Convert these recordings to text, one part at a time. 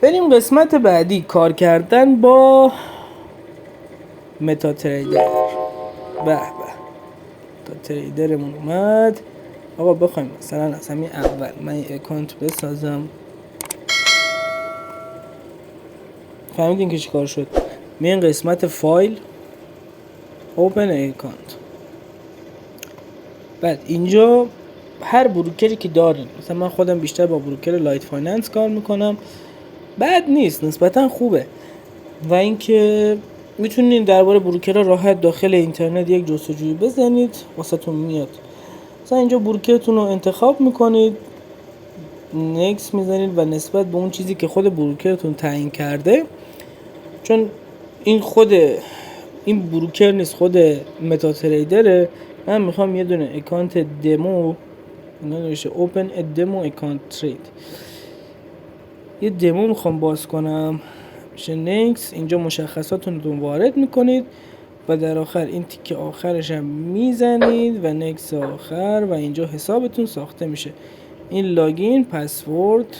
بریم قسمت بعدی، کار کردن با متا تریدر. به به، متا تریدرمون اومد. آقا بخوایم مثلا از همین اول من یه اکانت بسازم. فهمیدین که چی کار شد؟ میان قسمت فایل، اوپن اکانت. بعد اینجا هر بروکری که دارین، مثلا من خودم بیشتر با بروکر لایت فایننس کار میکنم، بد نیست، نسبتا خوبه. و اینکه میتونین درباره بروکرها راحت داخل اینترنت یک جستجوی بزنید، واسهتون میاد. مثلا اینجا بروکرتون رو انتخاب میکنید، نکس میزنید و نسبت به اون چیزی که خود بروکرتون تعیین کرده، چون این بروکر نیست، خود متا تریدره، من میخوام یه دونه اکانت دمو، اینا نوشته open a demo account trade، یه دمو میخوام باز کنم، میشه نکس. اینجا مشخصاتون رو وارد میکنید و در آخر این تیک آخرش هم میزنید و نکس آخر و اینجا حسابتون ساخته میشه. این لاگین، پسورد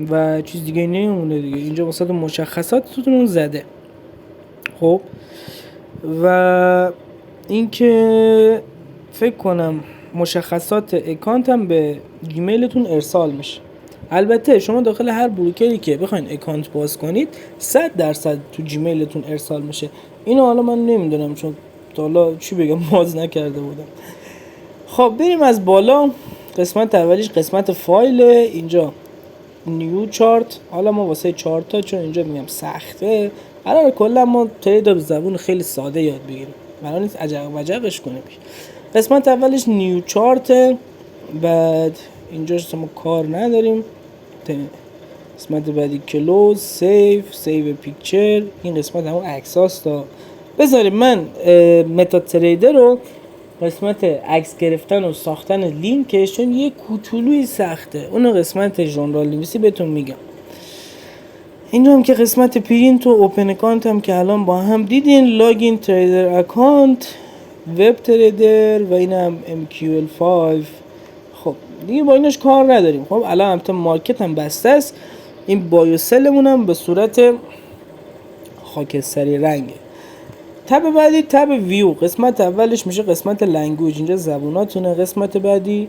و چیز دیگه نمیمونه دیگه. اینجا واسه مشخصاتتون زده. خب و اینکه فکر کنم مشخصات اکانت هم به جیمیلتون ارسال میشه. البته شما داخل هر بروکری که بخواین اکانت باز کنید 100% تو جیمیلتون ارسال میشه. اینو حالا من نمیدونم چون تا حالا چی بگم باز نکرده بودم. خب بریم از بالا. قسمت اولیش قسمت فایل. اینجا نیو چارت، حالا ما واسه چارت ها چون اینجا میگم سخته، قراره کلا ما ترید به زبون خیلی ساده یاد بگیریم، قرار نیست عجق وجقش کنیم. قسمت اولش نیو چارت، بعد اینجا ما کار نداریم. قسمت بعدی کلوز، سیو پیکچر. این قسمت همون عکساستا. بذاریم من متا تریدر رو قسمت عکس گرفتن و ساختن لینکش چون یه کوچولوی سخته، اونو قسمت ژانرال نویسی بهتون میگم. اینجا هم که قسمت پرینت و اوپن اکانت هم که الان با هم دیدین، لاگین تریدر اکانت، وب تریدر و اینم MQL5. خب دیگه با اینش کار نداریم. خب الان هم تا مارکت هم بسته است. این بایوسلمون هم به صورت خاکستری رنگه. تب بعدی تب ویو، قسمت اولش میشه قسمت لنگویج، اینجا زبوناتونه. قسمت بعدی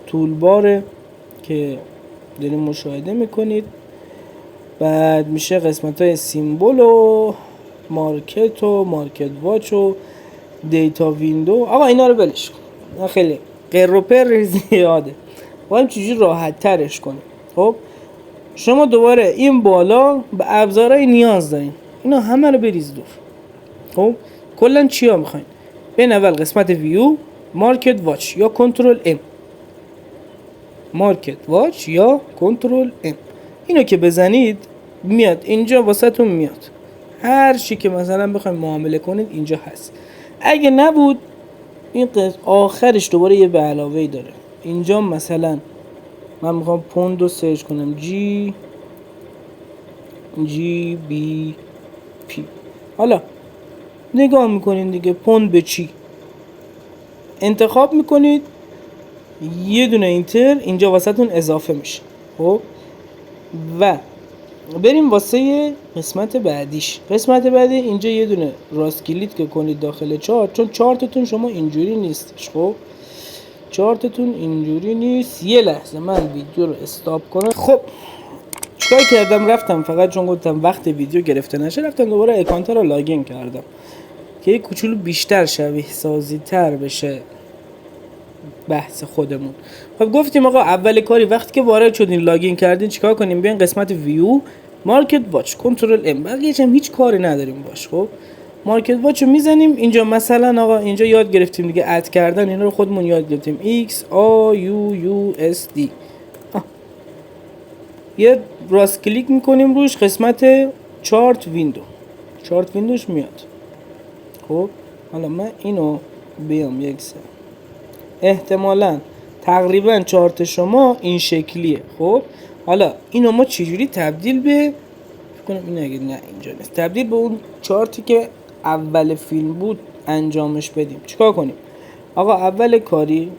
تولباره که دارین مشاهده میکنید. بعد میشه قسمت های سیمبل و مارکت و مارکت واچ و دیتا ویندو. آقا اینا رو بلش کن، خیلی قروپر زیاده، باید چجوری راحت ترش کنیم. خب شما دوباره این بالا به ابزارهای نیاز دارین، اینا همه رو بریز دور. خب کلا چیا میخواین؟ بین اول قسمت ویو، مارکت واچ یا کنترل ام، مارکت واچ یا کنترل ام، اینو که بزنید میاد اینجا واسهتون میاد. هر چی که مثلا بخواید معامله کنید اینجا هست. اگه نبود این آخرش دوباره یه به علاوه‌ای داره. اینجا مثلا من میخوام پوند رو سرچ کنم، GBP. حالا نگاه میکنین دیگه پوند به چی انتخاب میکنید، یه دونه اینتر اینجا واسهتون اضافه میشه. خب و بریم واسه قسمت بعدیش. قسمت بعدی اینجا یه دونه راست کلیک که کنید داخل چارت، چون چارتتون شما اینجوری نیستش. خب چارتتون اینجوری نیست. یه لحظه من ویدیو رو استاپ کنم. خب چیکار کردم؟ رفتم فقط چون گفتم وقت ویدیو گرفته نشه، رفتم دوباره اکانت رو لاگین کردم که یک کوچولو بیشتر شبیه سازی تر بشه بحث خودمون. خب گفتیم آقا اول کاری وقتی که وارد شدین لاگین کردین چیکار کنیم؟ بیاین قسمت ویو، مارکت واچ، کنترل ام، بقیه‌اش هم هیچ کاری نداریم باش. خب مارکت واچ رو میزنیم اینجا. مثلا آقا اینجا یاد گرفتیم دیگه اد کردن، اینا رو خودمون یاد گرفتیم، XAUUSD. یه راست کلیک میکنیم روش، قسمت چارت ویندوش میاد. خب حالا من اینو بیام یک سر، احتمالاً تقریبا چارت شما این شکلیه. خب حالا اینو ما چجوری تبدیل به کنم؟ این اگه نه اینجا نیست، تبدیل به اون چارتی که اول فیلم بود انجامش بدیم. چیکار کنیم؟ آقا اول کاری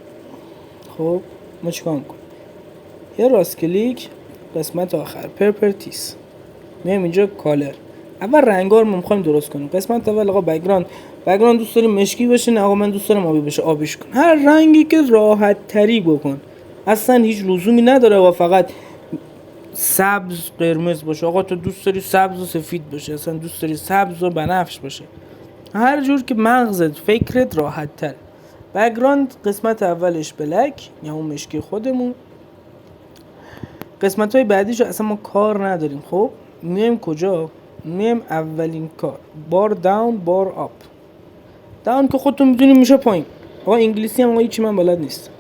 خب ما چیکار میکنیم؟ یه راست کلیک قسمت آخر پرپرتیز، میایم اینجا کالر. اول رنگا رو میخوایم درست کنیم. قسمت اول آقا بک‌گراند دوست داریم مشکی باشه، نه آقا من دوست دارم آبی بشه، آبیش کن. هر رنگی که راحت تری بکن، اصلا هیچ لزومی نداره آقا فقط سبز قرمز باشه. آقا تو دوست داری سبز و سفید باشه، اصلا دوست داری سبز و بنفش باشه، هر جور که مغزت فکرت راحت تر. بک‌گراند قسمت اولش بلک یا اون مشکی خودمون. قسمت های بعدیشو اصلا ما کار نداریم. خب میایم کجا؟ میایم اولین کار بار داون بار آپ. داون که خودتون میدونیم میشه پایین. آقا انگلیسی هم آقا هیچی من بلد نیست.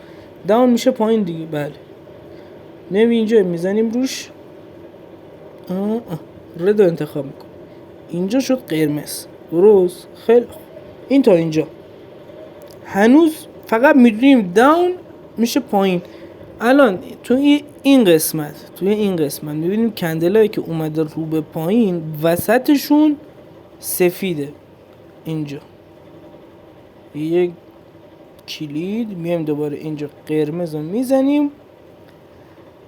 داون میشه پایین دیگه. بله میایم اینجا میزنیم روش رد رو انتخاب میکن. اینجا شد قرمز. درست؟ خیلی این تا اینجا هنوز فقط میدونیم داون میشه پایین. الان توی این قسمت میبینیم کندلایی که اومده رو به پایین وسطشون سفیده. اینجا یک کلید میایم دوباره اینجا قرمز رو میزنیم.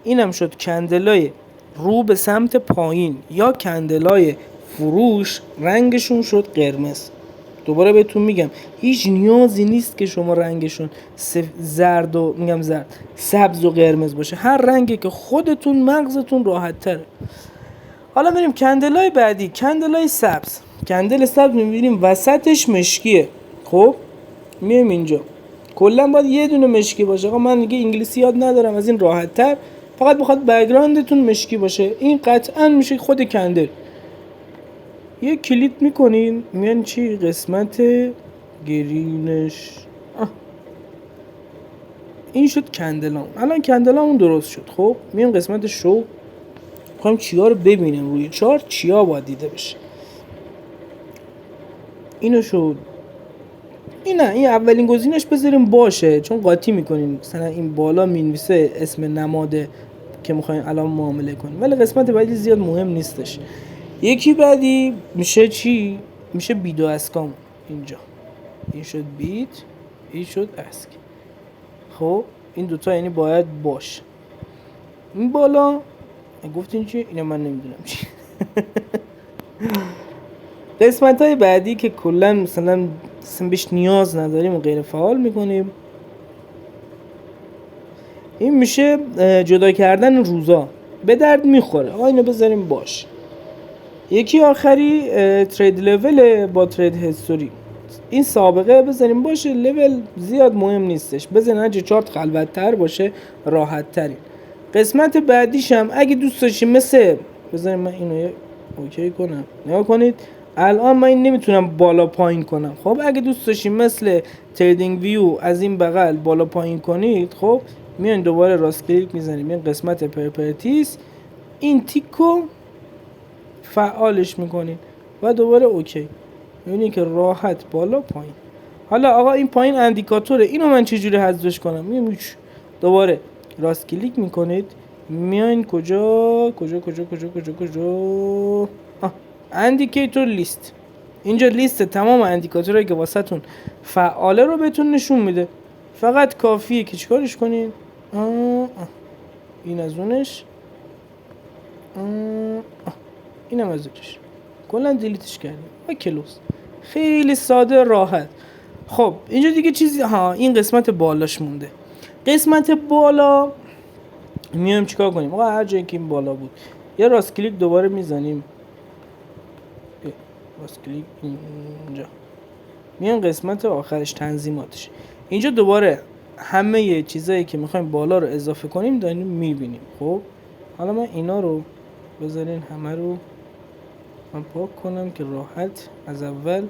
اینم شد کندلای رو به سمت پایین یا کندلای فروش رنگشون شد قرمز. دوباره بهتون میگم هیچ نیازی نیست که شما رنگشون سبز و قرمز باشه، هر رنگی که خودتون مغزتون راحت تره. حالا بریم کندلای بعدی. کندلای سبز. کندل سبز میبینیم وسطش مشکیه. خب میایم اینجا کلا باید یه دونه مشکی باشه. آقا من دیگه انگلیسی یاد ندارم، از این راحت تر فقط بخواد بک‌گراندتون مشکی باشه این قطعا میشه خود کندل. یه کلیک میکنین میان چی؟ قسمت گرینش. این شد کندلام. الان کندلامون درست شد. خب میام قسمت شو، میخوایم چیا رو ببینیم روی چارت، چیا باید دیده بشه. اینو شد. این اولین گزینش بذاریم باشه چون قاطی میکنیم. مثلا این بالا مینویسه اسم نماده که میخوایم الان معامله کنیم، ولی قسمت بعدی زیاد مهم نیستش. یکی بعدی میشه چی؟ میشه بید و اسکام. اینجا این شد بید، این شد اسک. خب این دوتا یعنی باید باشه. این بالا گفتین چی؟ اینو من نمیدونم چی. قسمت های بعدی که کلا مثلا بهش نیاز نداریم و غیر فعال میکنیم. این میشه جدا کردن روزا، به درد میخوره. آقا اینو بذاریم باش. یکی آخری ترید لول با ترید هیستوری. این سابقه بذاریم باشه، لول زیاد مهم نیستش، بذارین هرچی چارت خلوت تر باشه راحت ترین. قسمت بعدیش هم اگه دوست داشتیم مثل بذاریم من اینو اوکی کنم. نگاه کنید الان من این نمیتونم بالا پایین کنم. خب اگه دوست داشتیم مثل تریدینگ ویو از این بغل بالا پایین کنید، خب میان دوباره راست کلیک میزنیم این قسمت پرپرتیز، این تیکو فعالش میکنین و دوباره اوکی. میبینید که راحت بالا پایین. حالا آقا این پایین اندیکاتوره، اینو من چجوری حذفش کنم؟ میگم دوباره راست کلیک میکنید میاین کجا اندیکاتور لیست. اینجا لیست تمام اندیکاتورهایی که واسهتون فعاله رو بهتون نشون میده. فقط کافیه که چیکارش کنین. این از اونش، اینم از اونش، کلا دیلیتش کردیم و کلوز. خیلی ساده راحت. خب اینجا دیگه چیزی این قسمت بالاش مونده. قسمت بالا میایم چیکار کنیم؟ آقا هر جایی که این بالا بود یه راست کلیک دوباره میزنیم، راست کلیک اینجا میایم قسمت آخرش تنظیماتش. اینجا دوباره همه چیزایی که میخوایم بالا رو اضافه کنیم داریم میبینیم. خب حالا من اینا رو بذارین همه رو من پاک کنم که راحت از اول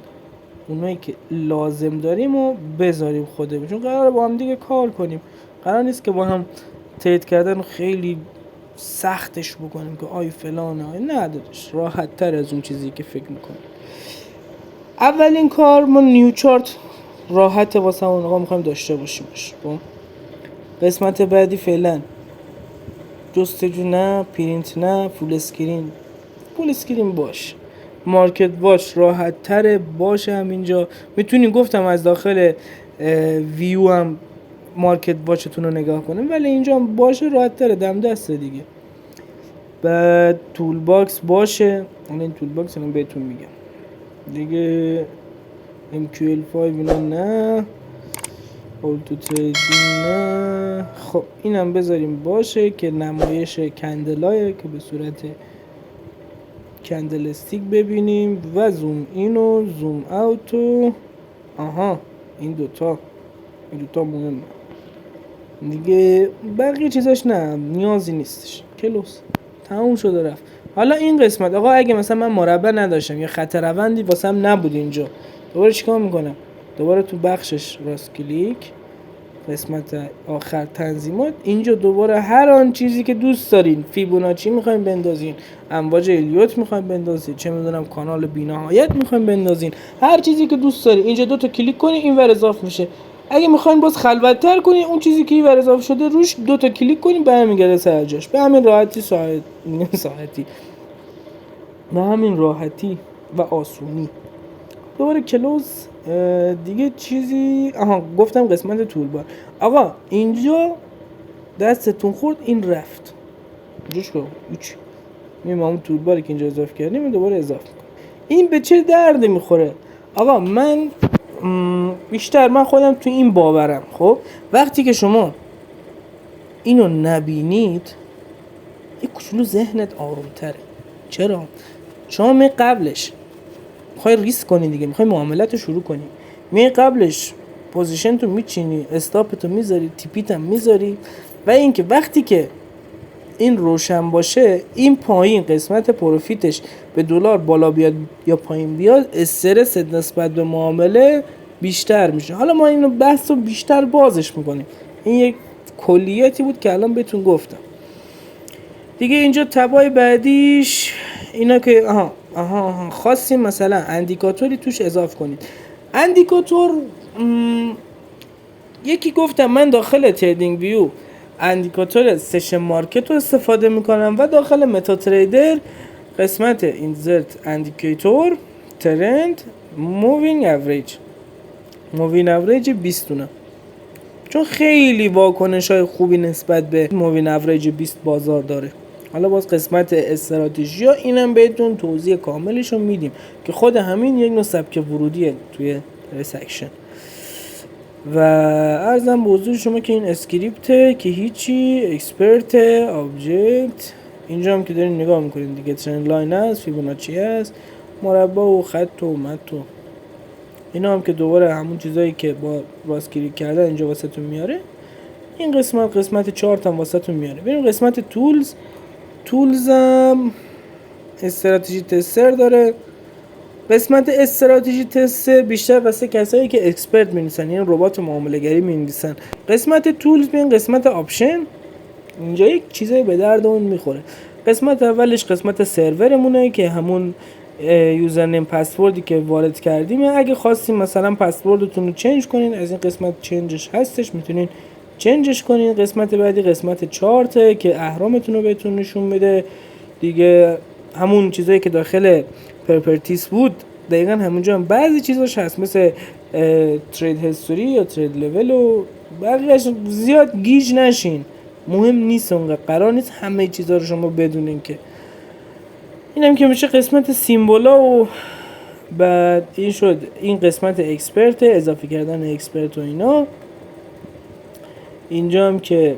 اونایی که لازم داریم و بذاریم خودمون، چون قراره با هم دیگه کار کنیم. قرار نیست که با هم ترید کردن خیلی سختش بکنیم که آی فلانه آی، نه داداش راحت تر از اون چیزی که فکر میکنیم. اولین کار ما نیو چارت راحت واسه اون آقا میخوایم داشته باشیمش. قسمت بعدی فعلا جستجو نه، پرینت نه، فول اسکرین باش. مارکت واچ راحت تره باشه. همینجا میتونیم گفتم از داخل ویو هم مارکت واچتون رو نگاه کنیم، ولی اینجا باشه راحت تره، دم دسته دیگه. بعد تول باکس باشه، این تول باکس رو بهتون میگم دیگه. MQL5 اینا نه، اولتو تریدینگ نه. خب اینم بذاریم باشه که نمایش کندلایه که به صورت کندل استیک ببینیم و زوم این و زوم اوت و آها این دوتا مهمه دیگه. بقیه چیزاش نه نیازی نیستش. کلوس تموم شده رفت. حالا این قسمت آقا اگه مثلا من مربع نداشتم یا خط روندی واسم نبود اینجا، دوباره چیکار میکنم؟ دوباره تو بخشش راست کلیک، قسمت آخر تنظیمات، اینجا دوباره هر آن چیزی که دوست دارین، فیبوناچی میخواین بندازین، امواج الیوت میخواین بندازین، چه میدونم کانال بی‌نهایت میخواین بندازین، هر چیزی که دوست دارین اینجا دوتا کلیک کنین اینور اضافه میشه. اگه میخواین باز خلوت‌تر کنین اون چیزی که اینور اضافه شده روش دوتا کلیک کنین برمیگرده سر جاش. به همین راحتی و آسونی. دوباره کلوز دیگه. چیزی گفتم قسمت تولبار. آقا اینجا دستتون خورد این رفت جوش کن هیچ، میام اون تولباری که اینجا اضافه کردیم دوباره اضافه کنم. این به چه درد میخوره؟ آقا من بیشتر من خودم تو این باورم، خب وقتی که شما اینو نبینید یه کوچولو ذهنت آرومتره. چرا؟ شما می قبلش میخوای ریسک کنی دیگه، میخوای معاملت رو شروع کنی، می قبلش پوزیشن تو میچینی، استاپ تو میذاری، تیپیت هم میذاری. و اینکه وقتی که این روشن باشه این پایین قسمت پروفیتش به دلار بالا بیاد یا پایین بیاد، استرس نسبت به معامله بیشتر میشه. حالا ما اینو بحث رو بیشتر بازش میکنیم. این یک کلیاتی بود که الان بهتون گفتم دیگه. اینجا تبای بعدیش اینا که خواستیم مثلا اندیکاتوری توش اضافه کنید. اندیکاتور یکی گفتم من داخل تریدینگ ویو اندیکاتور سشن مارکت رو استفاده میکنم و داخل متا تریدر قسمت اینزرت اندیکاتور ترند مووینگ اوریج 20 دونه، چون خیلی واکنش های خوبی نسبت به مووینگ اوریج 20 بازار داره. حالا باز قسمت استراتژی ها اینم بهتون توضیح کاملش رو میدیم که خود همین یک نوع سبک ورودیه توی سکشن. و عرضم به حضور شما که این اسکریپته که هیچی، اکسپرت آبجکت، اینجا هم که دارین نگاه میکنین دیگه ترند لاین هست، فیبوناچی هست، مربع و خط و مت و اینا هم که دوباره همون چیزایی که با راست کلیک کردن اینجا واسهتون میاره. این قسمت چارت هم واسهتون میاره. بریم قسمت تولز هم استراتژی تستر داره. قسمت استراتژی تست بیشتر واسه کسایی که اکسپرت می‌نویسن، یعنی ربات معامله گری می‌نویسن. قسمت تولز بیان قسمت آپشن، اینجا یک چیزایی به درد اون میخوره. قسمت اولش قسمت سرورمونه که همون یوزرنیم پسوردی که وارد کردیم. اگه خواستیم مثلا پسوردتون رو چنج کنین از این قسمت چنجش هستش، میتونین چنجش کنین. قسمت بعدی قسمت چارته که اهرامتون رو بهتون نشون میده دیگه. همون چیزایی که داخل پرپرتیس بود دقیقا همونجا هم بعضی چیزاش هست، مثل ترید هیستوری یا ترید لول و بقیه‌اش. زیاد گیج نشین، مهم نیست اونقدر، قرار نیست همه چیزا رو شما بدونین که. اینم که میشه قسمت سیمبولا. و بعد این شد این قسمت اکسپرت، اضافه کردن اکسپرت و اینا. اینجا هم که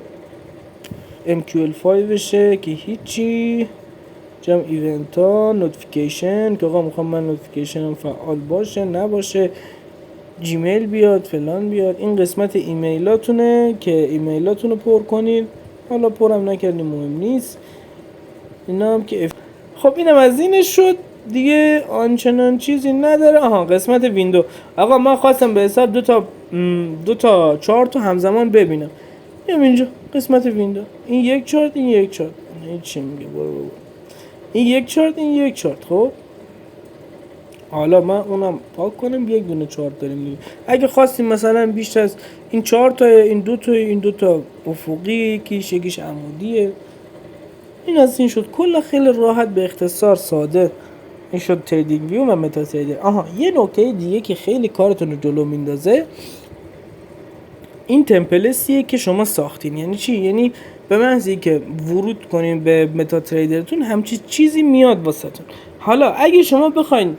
MQL5 بشه که هیچی، جام ایونت ها، نوتیفیکیشن که آقا میخوام من نوتیفیکیشنم فعال باشه نباشه، جیمیل بیاد فلان بیاد. این قسمت ایمیلاتونه که ایمیلاتون رو پر کنید، حالا پرم نکردیم مهم نیست. اینا هم که خب اینم از اینش شد دیگه، آنچنان چیزی نداره. قسمت ویندو. آقا من خواستم به حساب دو تا چارت همزمان ببینم. میام اینجا قسمت ویندو، این یک چارت این یک چارت، این چی میگه برو این یک چارت این یک چارت. خب حالا من اونم پاک کنم، یک دونه چارت داریم دیگه. اگه خواستیم مثلا بیشتر از این چارت این دو تا افقی، یکیش عمودیه. این از این شد. کلا خیلی راحت به اختصار ساده این شد تریدینگ ویو و متا تریدر. یه نکته دیگه که خیلی کارتون رو جلو میندازه این تمپلیتیه که شما ساختین. یعنی چی؟ یعنی به محض اینکه ورود کنین به متا تریدرتون همچین چیزی میاد واسهتون. حالا اگه شما بخواین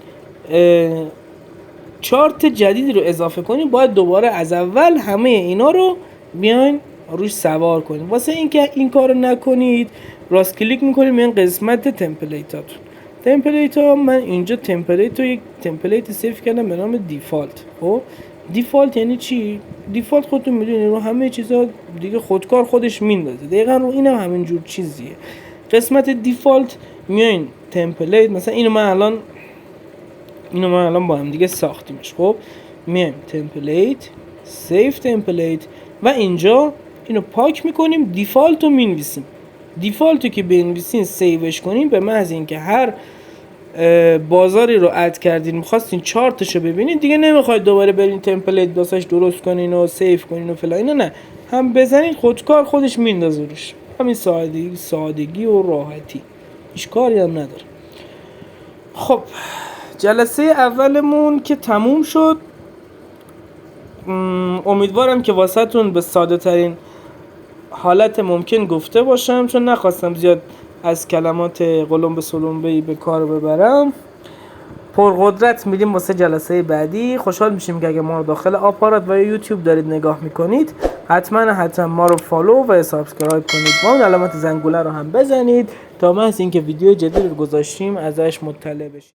چارت جدیدی رو اضافه کنین، باید دوباره از اول همه اینا رو بیاین روش سوار کنین. واسه اینکه این کارو نکنید راست کلیک میکنید میان قسمت تمپلیتاتون. تمپلیت ها، من اینجا تمپلیت رو یک تمپلیت سیف کردم به نام دیفالت. خب دیفالت یعنی چی؟ دیفالت خودتون میدونید رو همه چیزا دیگه خودکار خودش میندازه. دقیقاً رو اینم همین جور چیزیه. قسمت دیفالت میاین تمپلیت، مثلا اینو من الان با هم دیگه ساختیمش. خب میایم تمپلیت، سیف تمپلیت و اینجا اینو پاک میکنیم، دیفالت رو مینویسیم. دیفالت رو که بنویسین سیوش کنیم، به محض اینکه هر بازاری رو اد کردین میخواستین چارتش رو ببینید، دیگه نمیخواید دوباره برین تمپلیت داسش درست کنین و سیف کنین و فلان اینا، نه، هم بزنین خودکار خودش میندازه روش. همین سادگی و راحتی، هیچ کاری هم نداره. خب جلسه اولمون که تموم شد، امیدوارم که واسهتون به ساده ترین حالت ممکن گفته باشم، چون نخواستم زیاد از کلمات قلمبه سلمبه‌ای به کار ببرم. پرقدرت میدیم واسه جلسه بعدی. خوشحال میشیم که اگه ما رو داخل آپارات و یوتیوب دارید نگاه میکنید، حتما ما رو فالو و سابسکرایب کنید و اون علامت زنگوله رو هم بزنید تا محض اینکه ویدیو جدید رو گذاشتیم ازش مطلع بشید.